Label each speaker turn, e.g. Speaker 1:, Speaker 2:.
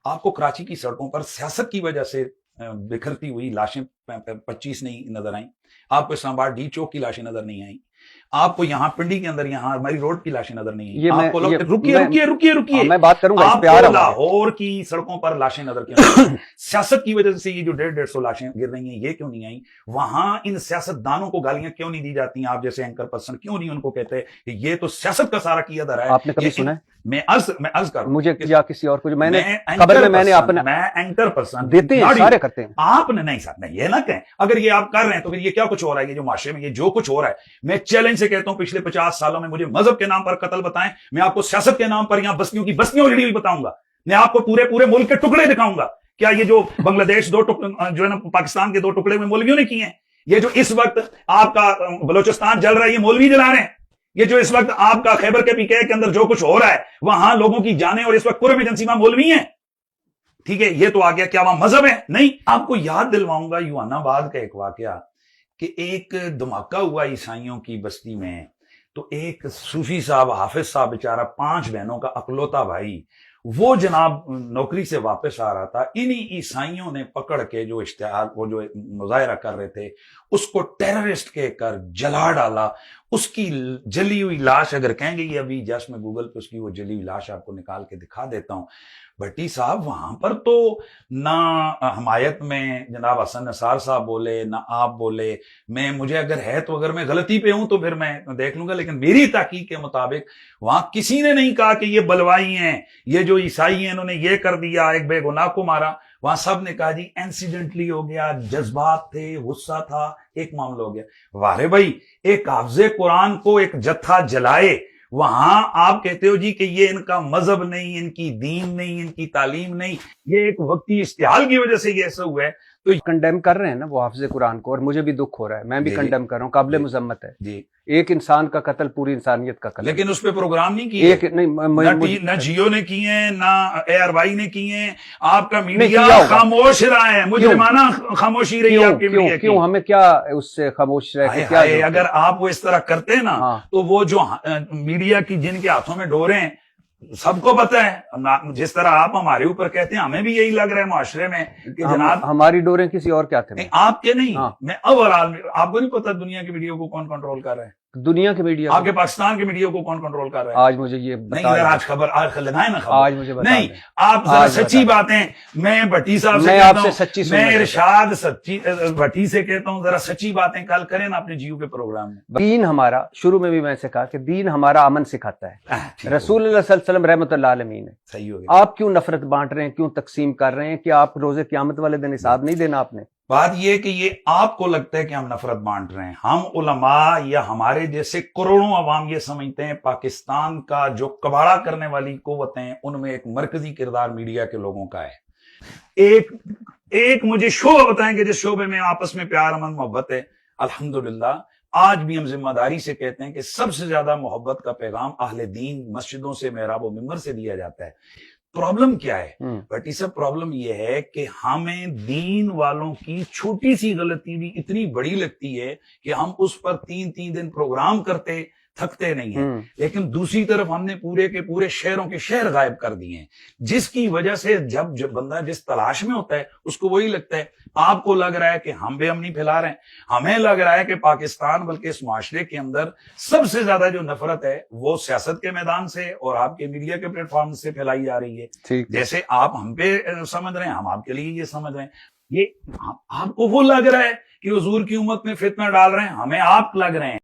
Speaker 1: آپ کو کراچی کی سڑکوں پر سیاست کی وجہ سے بکھرتی ہوئی لاشیں 25 نہیں نظر آئیں، آپ کو اسلام آباد ڈی چوک کی لاشیں نظر نہیں آئیں، آپ کو یہاں پنڈی کے اندر یہاں ہماری روڈ کی لاشیں نظر نہیں آئیں، آپ کو رکیے
Speaker 2: میں بات کروں گا اس
Speaker 1: آپ
Speaker 2: پہ آ رہا ہوں۔
Speaker 1: لاہور کی سڑکوں پر لاشیں نظر کیوں نہیں آئیں؟ سیاست کی وجہ سے یہ جو 150 لاشیں گر رہی ہیں یہ کیوں نہیں آئیں؟ وہاں ان سیاست دانوں کو گالیاں کیوں نہیں دی جاتی ہیں؟ آپ جیسے اینکر پرسن کیوں نہیں ان کو کہتے کہ یہ تو سیاست کا سارا کیا دھرا ہے؟
Speaker 2: آپ نے کبھی سنا ہے؟
Speaker 1: میں عرض کروں
Speaker 2: مجھے یا کسی اور کو میں نے خبر میں نے اپنے
Speaker 1: میں اینکر پرسن
Speaker 2: دیتے ہیں، سارے کرتے ہیں۔
Speaker 1: آپ نے نہیں ساتھ یہ نہ کہیں، اگر یہ آپ کر رہے ہیں تو پھر یہ کیا کچھ ہو رہا ہے؟ یہ جو معاشرے میں یہ جو کچھ ہو رہا ہے، میں چیلنج سے کہتا ہوں پچھلے 50 سالوں میں مجھے مذہب کے نام پر قتل بتائیں، میں آپ کو سیاست کے نام پر یہاں بستیوں کی بستیوں لڑی ہوئی بتاؤں گا، میں آپ کو پورے ملک کے ٹکڑے دکھاؤں گا۔ کیا یہ جو بنگلہ دیش جو ہے نا پاکستان کے 2 ٹکڑے میں مولویوں نے کیے ہیں؟ یہ جو اس وقت آپ کا بلوچستان جل رہا ہے یہ مولوی جلا رہے ہیں؟ یہ جو اس وقت آپ کا خیبر کے PK کے اندر جو کچھ ہو رہا ہے وہاں لوگوں کی جانیں اور اس وقت پورے ایجنسی میں مولوی ہیں؟ ٹھیک ہے، یہ تو آ گیا، کیا وہاں مذہب ہے؟ نہیں۔ آپ کو یاد دلواؤں گا یوحنا آباد کا ایک واقعہ کہ ایک دھماکہ ہوا عیسائیوں کی بستی میں، تو ایک صوفی صاحب حافظ صاحب بیچارہ 5 بہنوں کا اکلوتا بھائی، وہ جناب نوکری سے واپس آ رہا تھا، انہی عیسائیوں نے پکڑ کے جو اشتہار وہ جو مظاہرہ کر رہے تھے اس کو ٹیررسٹ کہہ کر جلا ڈالا۔ اس کی جلی ہوئی لاش اگر کہیں گے یہ ابھی جسٹ میں گوگل پہ اس کی وہ جلی ہوئی لاش آپ کو نکال کے دکھا دیتا ہوں۔ بھٹی صاحب وہاں پر تو نہ حمایت میں جناب حسن نثار صاحب بولے نہ آپ بولے، مجھے اگر ہے تو اگر میں غلطی پہ ہوں تو پھر میں دیکھ لوں گا، لیکن میری تحقیق کے مطابق وہاں کسی نے نہیں کہا کہ یہ بلوائی ہیں، یہ جو عیسائی ہیں انہوں نے یہ کر دیا، ایک بے گناہ کو مارا۔ وہاں سب نے کہا جی انسیڈنٹلی ہو گیا، جذبات تھے، غصہ تھا، ایک معاملہ ہو گیا۔ وارے بھائی، ایک حافظ قرآن کو ایک جتھا جلائے، وہاں آپ کہتے ہو جی کہ یہ ان کا مذہب نہیں، ان کی دین نہیں، ان کی تعلیم نہیں، یہ ایک وقتی اشتعال کی وجہ سے یہ ایسا ہوا ہے۔ تو
Speaker 2: کنڈیم کر رہے ہیں نا وہ حافظ قرآن کو، اور مجھے بھی دکھ ہو رہا ہے، میں بھی کنڈیم کر رہا ہوں، قابل مذمت ہے
Speaker 1: جی،
Speaker 2: ایک انسان کا قتل پوری انسانیت کا قتل،
Speaker 1: لیکن اس پہ پروگرام نہیں کیے،
Speaker 2: نہیں
Speaker 1: نہ جیو نے کیے ہیں نہ ARY نے کیے ہیں، آپ کا میڈیا خاموش رہا ہے، مجرمانہ خاموشی رہی ہے آپ کی میڈیا کی۔
Speaker 2: کیوں ہمیں کیا اس سے خاموش رہ کے کیا؟
Speaker 1: اگر آپ وہ اس طرح کرتے نا تو وہ جو میڈیا کی جن کے ہاتھوں میں ڈورے ہیں سب کو پتا ہے، جس طرح آپ ہمارے اوپر کہتے ہیں ہمیں بھی یہی لگ رہا ہے معاشرے میں کہ جناب
Speaker 2: ہماری ڈوریں کسی اور کے ہاتھ میں،
Speaker 1: آپ کے نہیں، میں اوورآل آپ کو نہیں پتا دنیا کی میڈیا کو کون کنٹرول کر رہا ہے؟
Speaker 2: دنیا کی میڈیا،
Speaker 1: آپ کے پاکستان کی میڈیا کو کون کنٹرول کر رہا ہے؟
Speaker 2: آج مجھے یہ
Speaker 1: نہیں، آج خبر آج لگائیں نا خبر،
Speaker 2: آج مجھے
Speaker 1: نہیں، آپ ذرا سچی باتیں، میں بھٹی صاحب سے کہتا ہوں، میں ارشاد سچی بھٹی سے کہتا ہوں ذرا سچی باتیں کل کریں نا اپنے جیو کے پروگرام میں۔
Speaker 2: دین ہمارا، شروع میں بھی میں سے کہا کہ دین ہمارا امن سکھاتا ہے، رسول اللہ صلی اللہ علیہ وسلم رحمت اللہ عالمین ہے،
Speaker 1: صحیح ہو گیا۔
Speaker 2: آپ کیوں نفرت بانٹ رہے ہیں، کیوں تقسیم کر رہے ہیں؟ کہ آپ روز قیامت والے دن حساب نہیں دینا آپ نے؟
Speaker 1: بات یہ کہ یہ آپ کو لگتا ہے کہ ہم نفرت بانٹ رہے ہیں، ہم علماء یا ہمارے جیسے کروڑوں عوام یہ سمجھتے ہیں پاکستان کا جو کباڑہ کرنے والی قوتیں ہیں ان میں ایک مرکزی کردار میڈیا کے لوگوں کا ہے۔ ایک مجھے شعبہ بتائیں کہ جس شعبے میں آپس میں پیار امن محبت ہے، الحمدللہ آج بھی ہم ذمہ داری سے کہتے ہیں کہ سب سے زیادہ محبت کا پیغام اہل دین مسجدوں سے محراب و ممبر سے دیا جاتا ہے۔ پرابلم کیا ہے بھٹی صاحب؟ پرابلم یہ ہے کہ ہمیں دین والوں کی چھوٹی سی غلطی بھی اتنی بڑی لگتی ہے کہ ہم اس پر 3 دن پروگرام کرتے تھکتے نہیں ہیں، لیکن دوسری طرف ہم نے پورے کے پورے شہروں کے شہر غائب کر دیے ہیں، جس کی وجہ سے جب بندہ جس تلاش میں ہوتا ہے اس کو وہی لگتا ہے۔ آپ کو لگ رہا ہے کہ ہم بے امنی پھیلا رہے ہیں، ہمیں لگ رہا ہے کہ پاکستان بلکہ اس معاشرے کے اندر سب سے زیادہ جو نفرت ہے وہ سیاست کے میدان سے اور آپ کے میڈیا کے پلیٹ فارم سے پھیلائی جا رہی ہے۔ جیسے آپ ہم پہ سمجھ رہے ہیں، ہم آپ کے لیے یہ سمجھ رہے ہیں، یہ آپ کو وہ لگ رہا ہے کہ حضور کی امت میں فتنہ ڈال رہے ہیں، ہمیں آپ لگ رہے ہیں